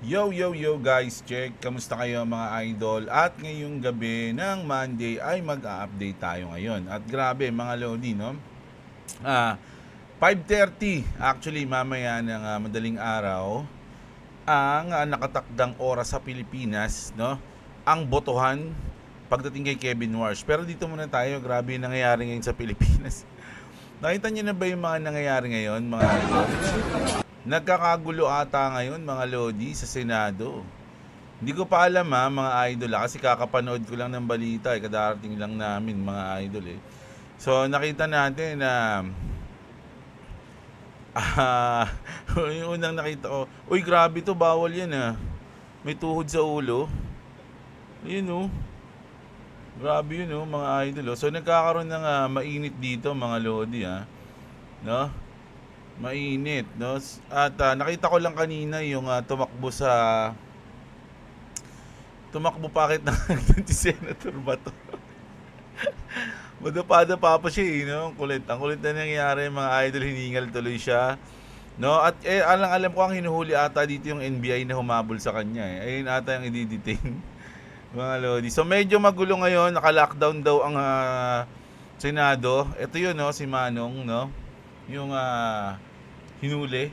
Yo guys, check. Kamusta kayo mga idol? At ngayong gabi ng Monday ay mag-a-update tayo ngayon. At grabe mga lodi, no? 5:30 actually mamaya ng madaling araw ang nakatakdang oras sa Pilipinas, no? Ang botohan pagdating kay Kevin Warsh. Pero dito muna tayo, grabe yung nangyayari ngayon sa Pilipinas. Nakita niyo na ba yung mga nangyayari ngayon, mga idol? Nagkakagulo ata ngayon mga lodi sa Senado. Hindi ko pa alam mga idol kasi kakapanood ko lang ng balita kadarating lang namin mga idol So nakita natin na yung unang nakita ko, uy grabe to, bawal yan May tuhod sa ulo. Yun Grabe yun mga idol So nagkakaroon ng mainit dito mga lodi No? Mainit, no? At nakita ko lang kanina yung tumakbo pakit ng si Senator Bato. Madapa-dapa pa siya no? Ang kulit na nangyayari mga idol, hiningal tuloy siya. No? At alam ko ang hinuhuli ata dito yung NBI na humabol sa kanya Ayun ata yung i-detain. Mga lodi. So medyo magulo ngayon, naka-lockdown daw ang Senado. Ito yun si Manong, no? Yung hinuli.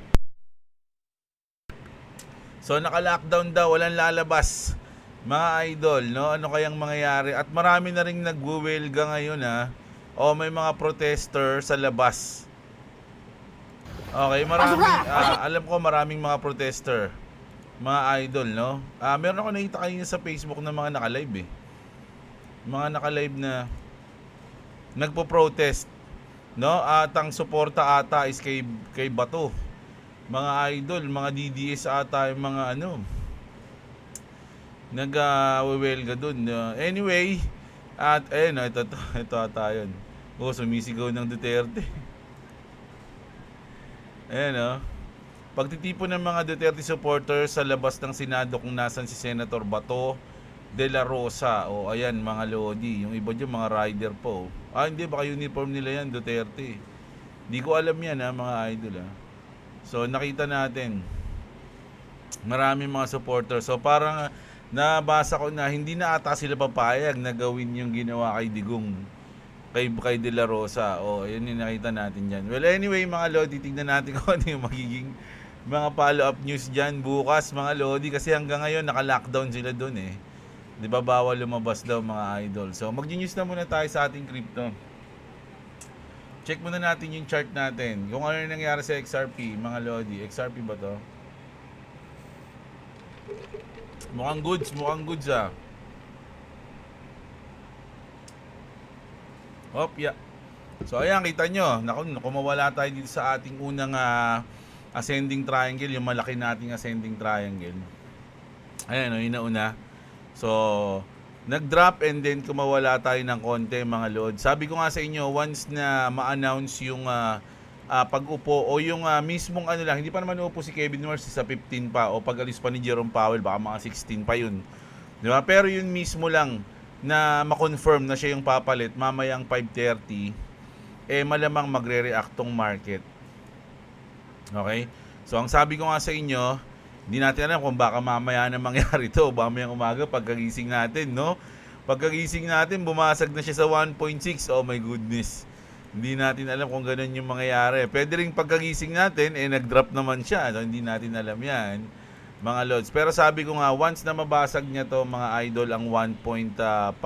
So naka-lockdown daw, walang lalabas. Mga idol, no? Ano kayang mangyayari? At marami na ring nagwuwelga ngayon may mga protester sa labas. Okay, alam ko maraming mga protester. Mga idol, no? Meron ako nakita kanina sa Facebook ng mga naka-live Mga naka-live na nagpo-protest. No? At ang suporta ata is kay Bato. Mga idol, mga DDS ata yung mga nag-welga dun. Anyway, at ito ata yun. Sumisigaw ng Duterte. Pagtitipon ng mga Duterte supporters sa labas ng Senado kung nasan si Senator Bato de la Rosa. Ayan mga lodi. Yung iba dyan mga rider po. Hindi, baka uniform nila yan, Duterte. Di ko alam yan mga idol So nakita natin maraming mga supporters. So parang nabasa ko na hindi na ata sila papayag na gawin yung ginawa kay Digong, kay De La Rosa. Yun yung nakita natin dyan. Well anyway mga lodi, tignan natin kung ano yung magiging mga follow-up news dyan bukas mga lodi. Kasi hanggang ngayon naka-lockdown sila dun Di ba bawal lumabas daw mga idol. So mag-news na muna tayo sa ating crypto. Check muna natin yung chart natin. Kung ano yung nangyari sa XRP, mga lodi. XRP ba to? Mukhang goods So ayan, kita nyo. Kung mawala tayo dito sa ating unang ascending triangle, yung malaki nating ascending triangle. Ayan yung nauna. So, nag-drop and then kumawala tayo ng konti mga lord. Sabi ko nga sa inyo, once na ma-announce yung pag-upo o yung mismong lang, hindi pa naman uupo si Kevin Warsh sa 15 pa o pag-alis pa ni Jerome Powell, baka mga 16 pa yun. Di ba? Pero yun mismo lang na ma-confirm na siya yung papalit mamayang 5:30, malamang magre-react tong market. Okay? So, ang sabi ko nga sa inyo, hindi natin alam kung baka mamaya na mangyari ito. Mamayang umaga, pagkagising natin, no? Pagkagising natin, bumasag na siya sa 1.6. Oh my goodness. Hindi natin alam kung ganun yung mangyayari. Pwede rin pagkagising natin, nag-drop naman siya. So, hindi natin alam yan, mga lods. Pero sabi ko nga, once na mabasag niya to mga idol, ang 1.5.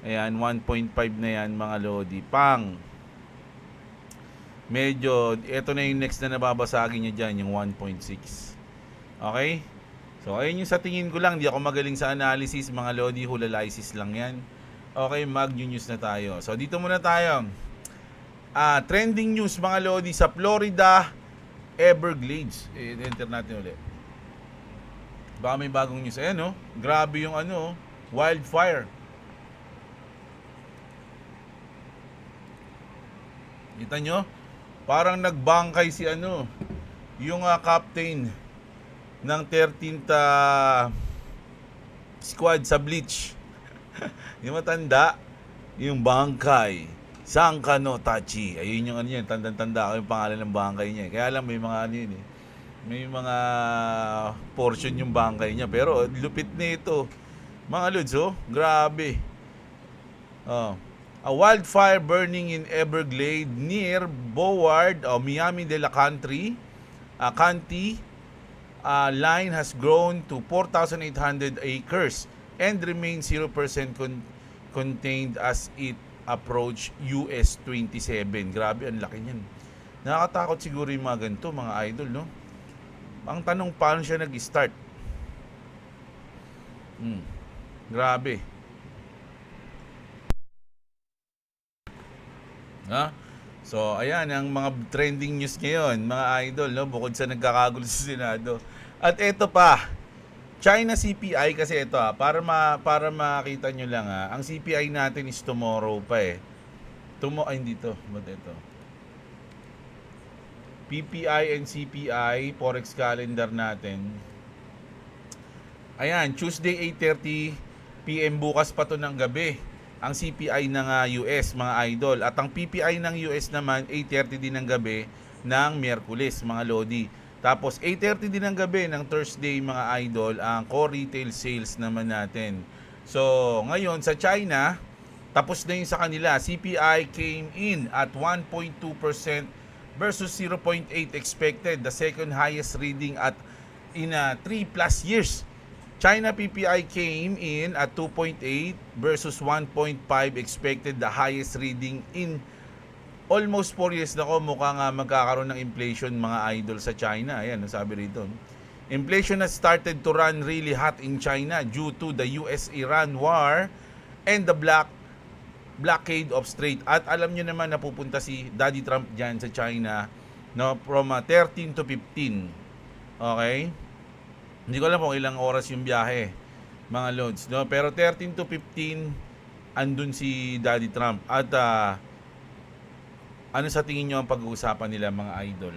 Ayan, 1.5 na yan, mga lodi. Medyo, ito na yung next na nababasagin niya dyan, yung 1.6. Okay? So, ayun yung sa tingin ko lang. Di ako magaling sa analysis, mga lodi. Hulalisis lang yan. Okay, mag-news na tayo. So, dito muna tayo. Trending news, mga lodi. Sa Florida, Everglades. Enter natin ulit. Baka may bagong news. Ayan, grabe yung wildfire. Kita nyo? Parang nagbangkay si yung captain ng 13th squad sa Bleach. Yung matanda, yung bangkay. Sanka no Tachi. Ayun yung yan, tanda-tanda ko yung pangalan ng bangkay niya. Kaya lang may mga yun May mga portion yung bangkay niya. Pero lupit nito. Mga lods, oh, grabe. Oh. A wildfire burning in Everglade near Broward, Miami de la County line has grown to 4,800 acres and remains 0% contained as it approach US 27. Grabe, ang laki niyan. Nakakatakot siguro yung mga ganito, mga idol, no? Ang tanong, paano siya nag-start? Grabe. Ha? So, ayan ang mga trending news ngayon, mga idol, no? Bukod sa nagkakagulo sa Senado. At eto pa, China CPI kasi ito para makita nyo lang ang CPI natin is tomorrow pa eh. Hindi to, but ito. PPI and CPI, Forex calendar natin. Ayan, Tuesday 8:30 PM bukas pa to ng gabi. Ang CPI ng US, mga idol. At ang PPI ng US naman, 8:30 din ng gabi ng Miyerkules, mga lodi. Tapos 8:30 din ng gabi ng Thursday, mga idol, ang core retail sales naman natin. So, ngayon sa China, tapos na yun sa kanila. CPI came in at 1.2% versus 0.8 expected. The second highest reading at in 3+ years. China PPI came in at 2.8 versus 1.5 expected, the highest reading in almost 4 years na ko. Mukhang magkakaroon ng inflation, mga idol, sa China. Ayan, sabi rito. Inflation has started to run really hot in China due to the US-Iran war and the blockade of Strait. At alam nyo naman na pupunta si Daddy Trump dyan sa China, no, from 13 to 15. Okay? Hindi ko alam kung ilang oras yung biyahe, mga lods, no? Pero 13 to 15 andun si Daddy Trump. At ano sa tingin nyo ang pag-uusapan nila, mga idol?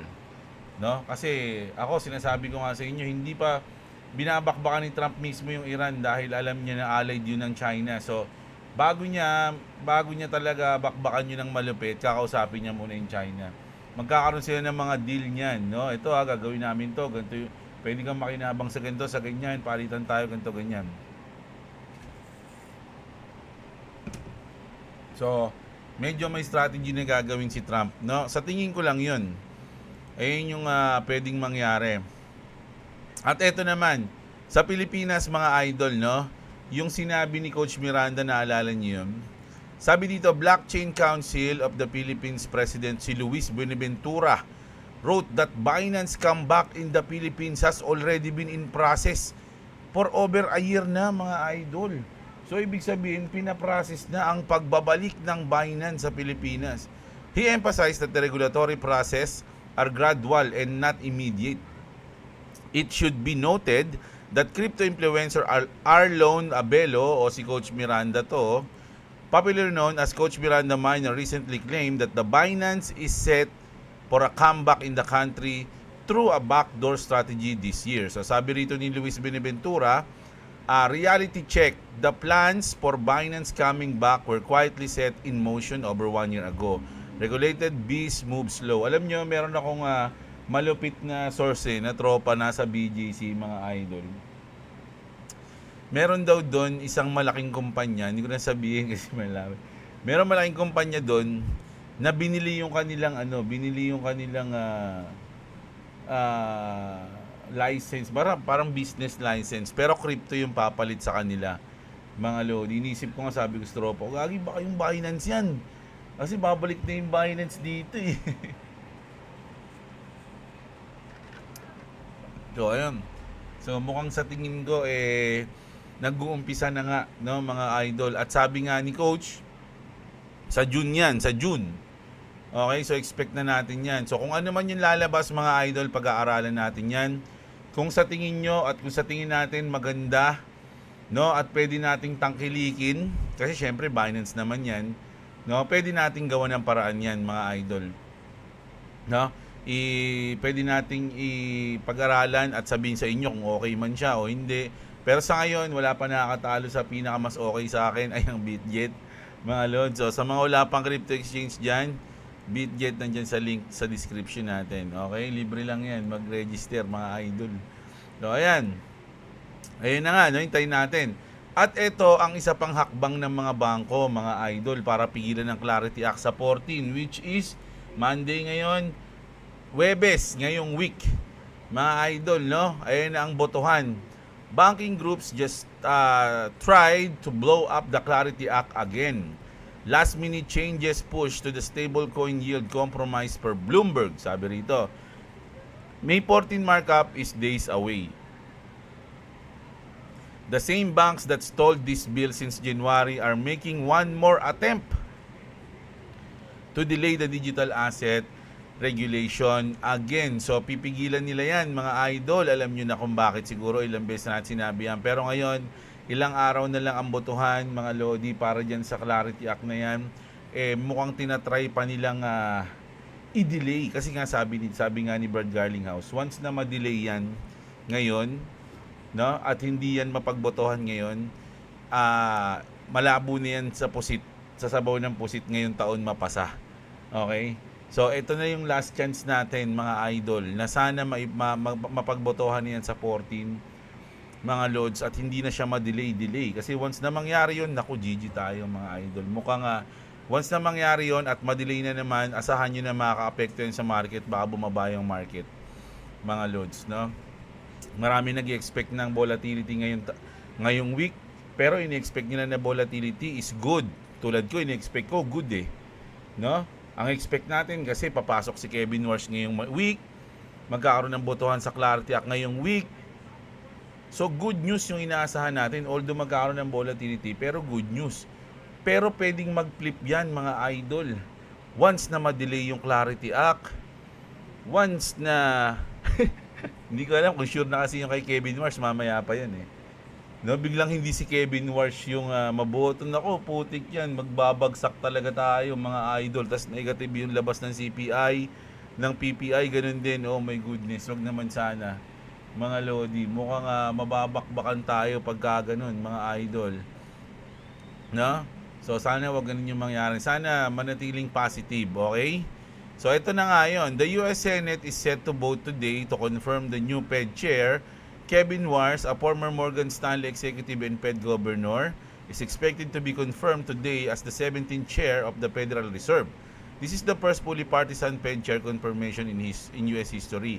No? Kasi ako, sinasabi ko nga sa inyo, hindi pa binabakbakan ni Trump mismo yung Iran dahil alam niya na allied yun ng China. So, bago niya talaga bakbakan yun ng malupit, kakausapin niya muna yung China. Magkakaroon sila ng mga deal niyan, no? Ito gagawin namin to, ganito yung pwede kang makinabang sa ganito, sa ganyan, palitan tayo, ganito, ganyan. So, medyo may strategy na gagawin si Trump, no? Sa tingin ko lang yun. Ayun yung pwedeng mangyari. At eto naman, sa Pilipinas, mga idol, no? Yung sinabi ni Coach Miranda, naalala niyo yun? Sabi dito, Blockchain Council of the Philippines President si Luis Buenaventura wrote that Binance comeback in the Philippines has already been in process for over a year na, mga idol. So, ibig sabihin, pinaprocess na ang pagbabalik ng Binance sa Pilipinas. He emphasized that the regulatory process are gradual and not immediate. It should be noted that crypto influencer Arlon Abelo, o si Coach Miranda to, popularly known as Coach Miranda Minor, recently claimed that the Binance is set for a comeback in the country through a backdoor strategy this year. So sabi rito ni Luis Buenaventura, reality check, the plans for Binance coming back were quietly set in motion over 1 year ago. Regulated beast move slow. Alam nyo, meron akong malupit na source na tropa nasa BGC, mga idol. Meron daw doon isang malaking kumpanya, hindi ko na sabihin kasi malawit. Meron malaking kumpanya doon na binili yung kanilang license, parang business license, pero crypto yung papalit sa kanila, mga lodi. Inisip ko nga, sabi ko sa tropa, gagi baka yung Binance yan, kasi babalik na yung Binance dito eh. So ayun, so mukhang sa tingin ko nag-uumpisa na nga, no, mga idol. At sabi nga ni Coach, sa June yan, sa June. Okay, so expect na natin yan. So kung ano man yung lalabas, mga idol, pag-aaralan natin yan. Kung sa tingin nyo at kung sa tingin natin maganda, no, at pwede nating tangkilikin, kasi syempre Binance naman yan, no, pwede nating gawa ng paraan yan, mga idol. No? Pwede nating ipag-aralan at sabihin sa inyo kung okay man siya o hindi. Pero sa ngayon, wala pa nakakatalo sa pinaka mas okay sa akin ay ang Bitget, mga lods. So sa mga wala pang crypto exchange dyan, Bitget nandyan sa link sa description natin. Okay, libre lang yan, mag-register, mga idol. So, ayan. Ayun na nga, no, hintayin natin. At ito ang isa pang hakbang ng mga bangko, mga idol, para pigilan ng Clarity Act sa 14, which is Monday ngayon, Huwebes, ngayong week. Mga idol, no? Ayun na ang botohan. Banking groups just tried to blow up the Clarity Act again. Last-minute changes push to the stablecoin yield compromise per Bloomberg. Sabi rito, May 14 markup is days away. The same banks that stalled this bill since January are making one more attempt to delay the digital asset regulation again. So pipigilan nila yan, mga idol. Alam nyo na kung bakit, siguro ilang beses na sinabi yan. Pero ngayon, ilang araw na lang ang botohan, mga lodi, para dyan sa Clarity Act na yan. Mukhang tinatry pa nilang i-delay. Kasi nga sabi nga ni Brad Garlinghouse, once na ma-delay yan ngayon, no, at hindi yan mapagbotohan ngayon, malabo na yan sa pusit, sa sabaw ng pusit ngayong taon mapasa. Okay? So ito na yung last chance natin, mga idol, na sana mapagbotohan yan sa 14, mga lods, at hindi na siya ma-delay. Kasi once na mangyari yun, naku, GG tayo, mga idol. Mukhang once na mangyari yun at ma-delay na naman, asahan nyo na makaka-apekto yun sa market, baka bumaba yung market, mga lods, no? Marami nag-expect ng volatility ngayong week, pero ini-expect nila na volatility is good. Tulad ko, ini-expect ko good no? Ang expect natin kasi papasok si Kevin Warsh ngayong week, magkakaroon ng botohan sa Clarity Act ngayong week. So good news yung inaasahan natin, although magkakaroon ng volatility, pero good news. Pero pwedeng mag-flip yan, mga idol. Once na ma-delay yung Clarity Act, once na hindi ko alam kung sure na kasi yung kay Kevin Warsh, mamaya pa yan no, biglang hindi si Kevin Warsh yung maboto. Nako, putik yan, magbabagsak talaga tayo, mga idol. Tas negative yung labas ng CPI, ng PPI, ganun din. Oh my goodness, wag naman sana, mga lodi. Mukhang mababakbakan tayo pagka ganun, mga idol, no? So sana wag ganun yung mangyari, sana manatiling positive, okay? So ito na nga yun. The US Senate is set to vote today to confirm the new Fed chair. Kevin Warsh, a former Morgan Stanley executive and Fed governor, is expected to be confirmed today as the 17th chair of the Federal Reserve. This is the first fully partisan Fed chair confirmation in US history.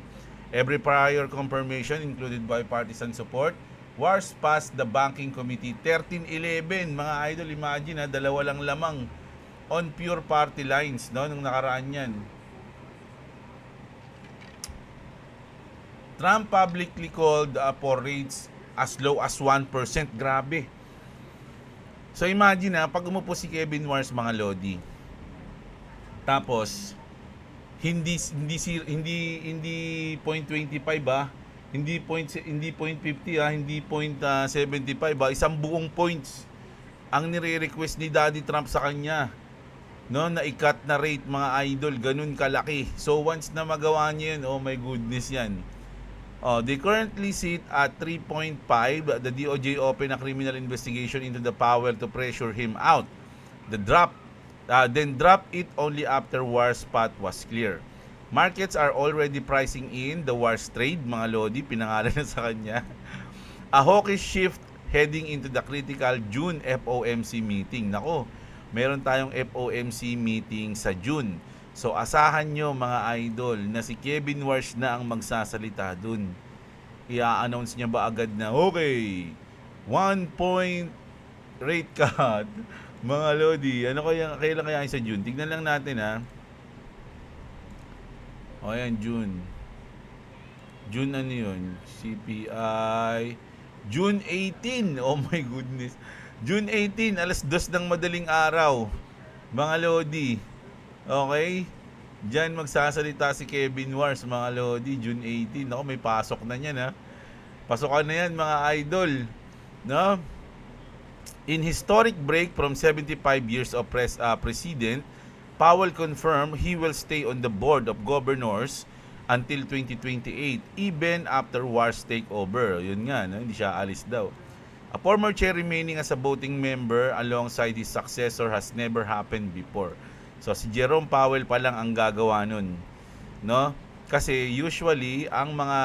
Every prior confirmation included bipartisan support. Warsh passed the Banking Committee 13-11. Mga idol, imagine dalawa lang lamang on pure party lines, no, nung nakaraan yan. Trump publicly called for rates as low as 1%. Grabe. So imagine pag umupo si Kevin Warsh, mga lodi, tapos hindi 0.25 hindi 0.50 hindi 0.75 isang buong points ang nire-request ni Daddy Trump sa kanya, no, na i-cut na rate, mga idol, ganun kalaki. So once na magawa niya yun, oh my goodness yan. They currently sit at 3.5. The DOJ opened a criminal investigation into the Powell to pressure him out. Then drop it only after Warsh spot was clear. Markets are already pricing in the Warsh trade, mga lodi, pinangalan na sa kanya. A hawkish shift heading into the critical June FOMC meeting. Nako, meron tayong FOMC meeting sa June. So asahan nyo, mga idol, na si Kevin Warsh na ang magsasalita dun. I-announce niya ba agad na, okay, 1 point rate cut, mga lodi. Ano kailan kaya sa June? Tignan lang natin O yan, June. June ano yun? CPI. June 18. Oh my goodness. June 18, alas 2 ng madaling araw, mga lodi. Okay? Diyan magsasalita si Kevin Warsh, mga lodi, June 18. Ako, may pasok na niyan Pasokan na yan, mga idol. No? In historic break from 75 years of president, Powell confirmed he will stay on the board of governors until 2028, even after Warsh takeover. Yun nga, no? Hindi siya alis daw. A former chair remaining as a voting member alongside his successor has never happened before. So si Jerome Powell pa lang ang gagawa nun, no? Kasi usually ang mga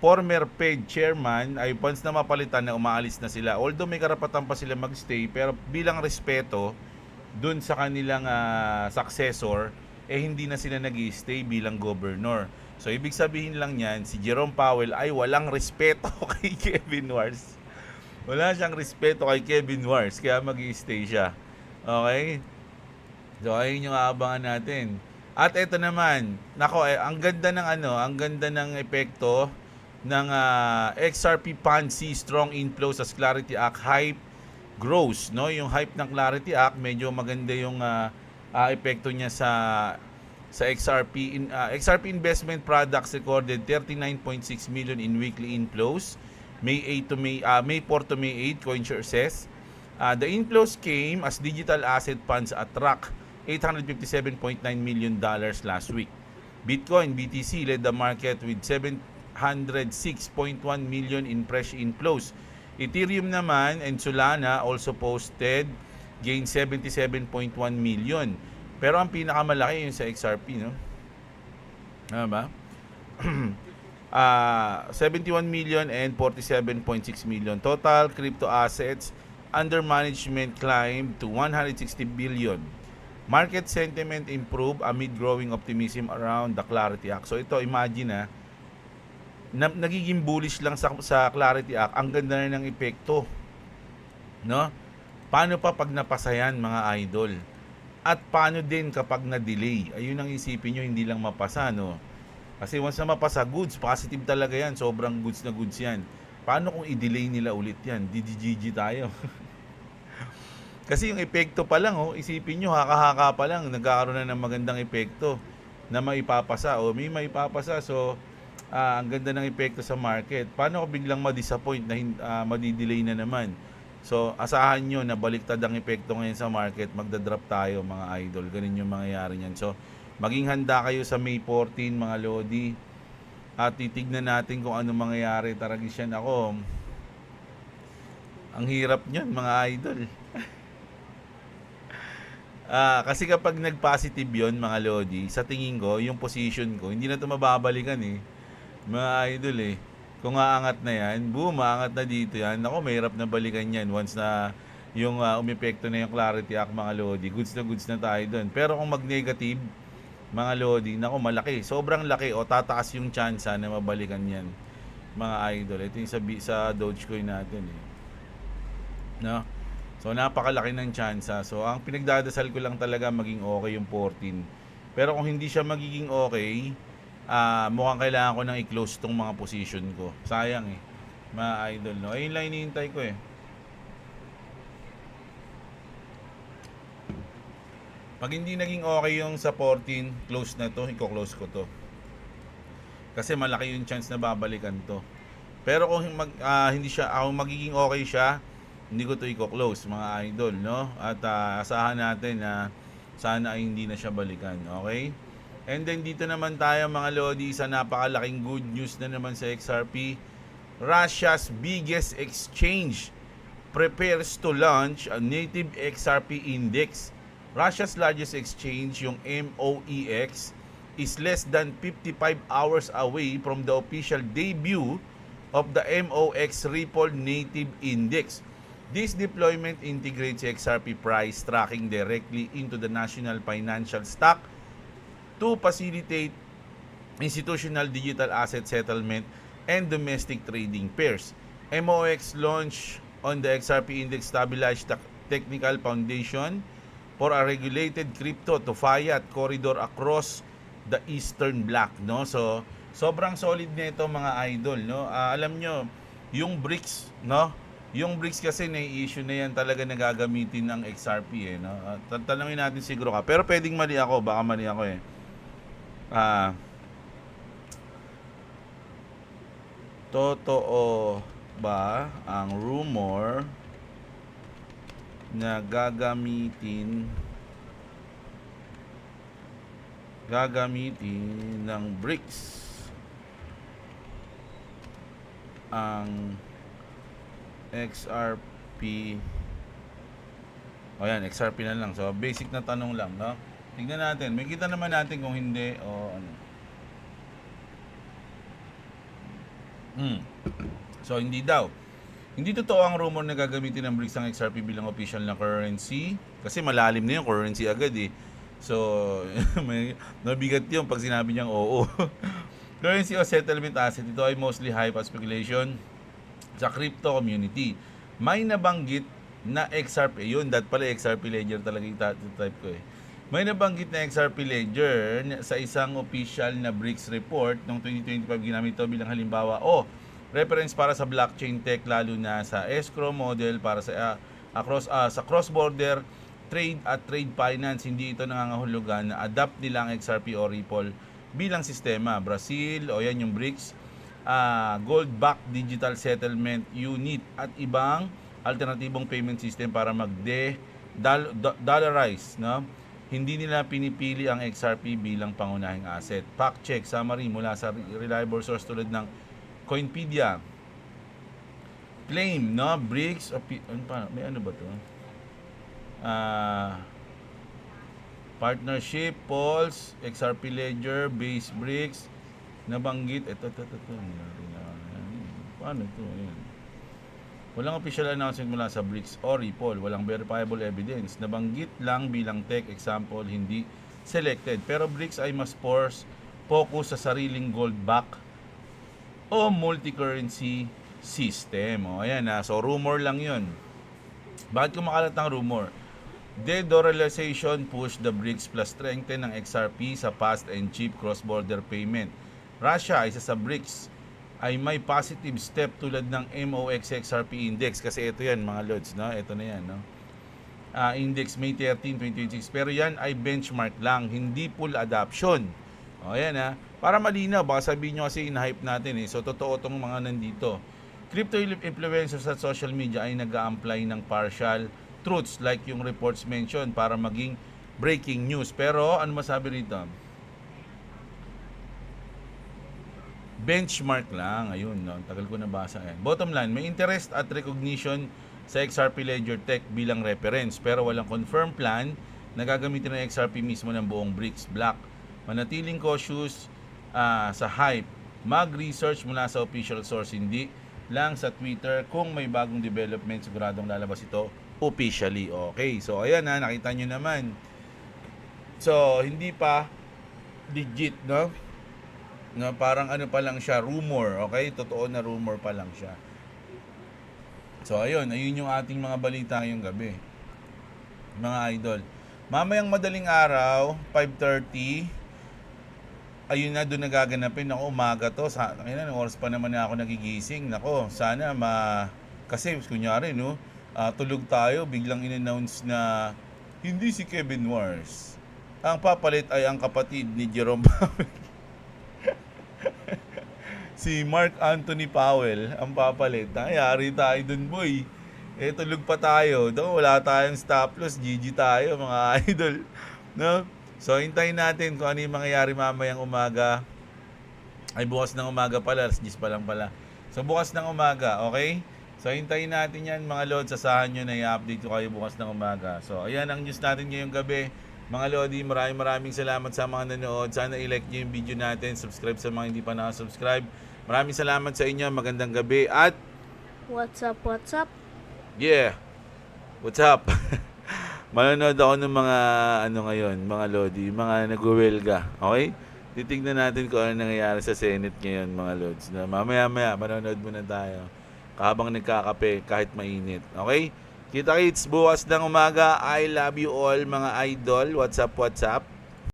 former Fed chairman ay once na mapalitan na umaalis na sila. Although may karapatan pa sila magstay, pero bilang respeto dun sa kanilang successor, hindi na sila nag-stay bilang governor. So ibig sabihin lang yan, si Jerome Powell ay walang respeto kay Kevin Warsh. Wala siyang respeto kay Kevin Warsh, kaya mag-stay siya. Okay? So ayun yung aabangan natin. At ito naman, nako, ang ganda ng ang ganda ng epekto ng XRP Pansy strong inflows as Clarity Act hype grows, no? Yung hype ng Clarity Act, medyo maganda yung epekto niya sa XRP. XRP investment products recorded 39.6 million in weekly inflows May 4 to May 8, CoinShare says. The inflows came as digital asset funds attract $857.9 million last week. Bitcoin BTC led the market with 706.1 million in fresh inflows. Ethereum naman and Solana also posted gain 77.1 million. Pero ang pinakamalaki yung sa XRP, no? Ano ba? 71 million and 47.6 million. Total crypto assets under management climbed to 160 billion. Market sentiment improved amid growing optimism around the Clarity Act. So ito, imagine nagiging bullish lang sa Clarity Act. Ang ganda na ng epekto, no? Paano pa pag napasayan, mga idol? At paano din kapag na-delay? Ayun ang isipin nyo, hindi lang mapasa, no? Kasi once na mapasa, goods, positive talaga yan. Sobrang goods na goods yan. Paano kung i-delay nila ulit yan? DGG tayo. Kasi yung epekto pa lang, isipin nyo, haka-haka pa lang, nagkakaroon na ng magandang epekto na maipapasa. May maipapasa, so ang ganda ng epekto sa market. Paano kung biglang ma-disappoint na madidelay na naman? So asahan nyo na baliktad ang epekto ngayon sa market, magdadrop tayo, mga idol. Ganun yung mangyayari niyan. So maging handa kayo sa May 14, mga Lodi. At titignan natin kung ano mangyayari. Taragisyan ako. Ang hirap niyan, mga idol. Kasi kapag nag-positive yon, mga Lodi, sa tingin ko, yung position ko, hindi na ito mababalikan mga idol Kung aangat na yan, boom, aangat na dito yan. Ako, mahirap na balikan yan once na yung umepekto na yung Clarity Act, mga Lodi. Goods na tayo doon. Pero kung mag-negative, mga Lodi, nako, malaki. Sobrang laki o tataas yung chance na mabalikan yan, mga idol. Ito yung sa Dogecoin natin no? So napakalaki ng tsansa. So ang pinagdadasal ko lang talaga maging okay yung 14. Pero kung hindi siya magiging okay, mukhang kailangan ko nang i-close tong mga position ko. Sayang mga idol, no? Ayun lang hinihintay ko Pag hindi naging okay yung sa 14, close na to, i-close ko to. Kasi malaki yung chance na babalikan to. Pero kung hindi siya, magiging okay siya, hindi ko to i-close, mga idol, no? At asahan natin na sana ay hindi na siya balikan, okay? And then dito naman tayo, mga Lodi, sa napakalaking good news na naman sa XRP. Russia's biggest exchange prepares to launch a native XRP index. Russia's largest exchange, yung MOEX, is less than 55 hours away from the official debut of the MOX Ripple Native Index. This deployment integrates XRP price tracking directly into the national financial stock to facilitate institutional digital asset settlement and domestic trading pairs. MOX launch on the XRP index stabilized the technical foundation for a regulated crypto to fiat corridor across the Eastern Bloc, no? So sobrang solid nito, mga idol, no? Alam nyo, yung BRICS, no? Yung BRICS kasi na-issue na yan talaga na gagamitin ng XRP no? Tanungin natin siguro ka. Pero pwedeng mali ako, baka mali ako Totoo ba ang rumor na gagamitin ng BRICS ang XRP? Ayan, XRP na lang. So basic na tanong lang, no? Tingnan natin, may kita naman natin kung hindi o ano. So hindi daw. Hindi totoo ang rumor na gagamitin ng BRICS ang XRP bilang official na currency. Kasi malalim na yung currency agad eh. So, may nabigat yun pag sinabi niyang oo. Currency o settlement asset, ito ay mostly hype at speculation sa crypto community. May nabanggit na XRP, yun, pala XRP Ledger talaga yung type ko eh. May nabanggit na XRP Ledger sa isang official na BRICS report noong 2025, ginamit ito bilang halimbawa reference para sa blockchain tech, lalo na sa escrow model para sa sa cross-border trade at trade finance. Hindi ito nangangahulugan na adapt nila ang XRP o Ripple bilang sistema. Brazil, o yan yung BRICS, gold-backed digital settlement unit at ibang alternatibong payment system para dollarize, no? Hindi nila pinipili ang XRP bilang pangunahing asset. Fact check summary mula sa reliable source tulad ng Coinpedia. Claim, no? BRICS, may ano ba to? Partnership, Pulse, XRP Ledger, Base BRICS, nabanggit, ito. Paano ito? Ayan. Walang official announcement mula sa BRICS o Ripple, walang verifiable evidence. Nabanggit lang bilang tech example, hindi selected. Pero BRICS ay mas focus sa sariling gold back o multi-currency system. O, ayan na. So, rumor lang yun. Bakit kumakalat ang rumor? De-dollarization push the BRICS plus strengthen ng XRP sa fast and cheap cross-border payment. Russia, isa sa BRICS, ay may positive step tulad ng MOX XRP index. Kasi ito yan mga lods, no? Ito na yan, no? Index May 13, 2026. Pero yan ay benchmark lang, hindi full adoption. O, ayan ha. Para malinaw, baka sabihin nyo kasi in-hype natin eh. So, totoo itong mga nandito. Crypto influencers sa social media ay nag-a-apply ng partial truths like yung reports mentioned para maging breaking news. Pero, ano masabi rito? Benchmark lang. Ayun, no? Tagal ko nabasa yan. Bottom line, may interest at recognition sa XRP Ledger Tech bilang reference. Pero walang confirmed plan na gagamitin ng XRP mismo ng buong BRICS block. Manatiling cautious sa hype. Mag-research mula sa official source, hindi lang sa Twitter. Kung may bagong development, siguradong lalabas ito officially. Okay, so ayan na, nakita nyo naman. So, hindi pa legit, no? No, parang ano pa lang siya, rumor. Okay, totoo na rumor pa lang siya. So, ayun yung ating mga balita ngayong gabi. Mga idol. Mamayang madaling araw, 5:30, ayun na, doon nagaganapin. Ako, umaga to. Ng oras pa naman na ako nagigising. Nako, sana kasi kunyari, no, tulog tayo, biglang in-announce na hindi si Kevin Wars. Ang papalit ay ang kapatid ni Jerome Powell. Si Mark Anthony Powell ang papalit. Nangyari tayo dun, boy. Tulog pa tayo. Wala tayong stop loss. GG tayo, mga idol. No? So, hintayin natin kung ano yung mangyayari mamayang umaga. Ay, bukas ng umaga pala. Alas 10 pa lang pala. So, bukas ng umaga, okay? So, hintayin natin yan, mga Lord. Sasahan nyo na i-update ko kayo bukas ng umaga. So, ayan ang news natin ngayong gabi. Mga Lodi, maraming salamat sa mga nanood. Sana i-like nyo yung video natin. Subscribe sa mga hindi pa nakasubscribe. Maraming salamat sa inyo. Magandang gabi. At What's up? yeah, what's up? Manonood ako ng mga ngayon, mga Lodi, mga nagwewelga. Okay? Titignan natin kung ano nangyayari sa Senate ngayon, mga Lods. Na mamaya, manonood muna tayo. Habang nagkakape, kahit mainit. Okay? Kita-kits bukas ng umaga. I love you all, mga idol. What's up?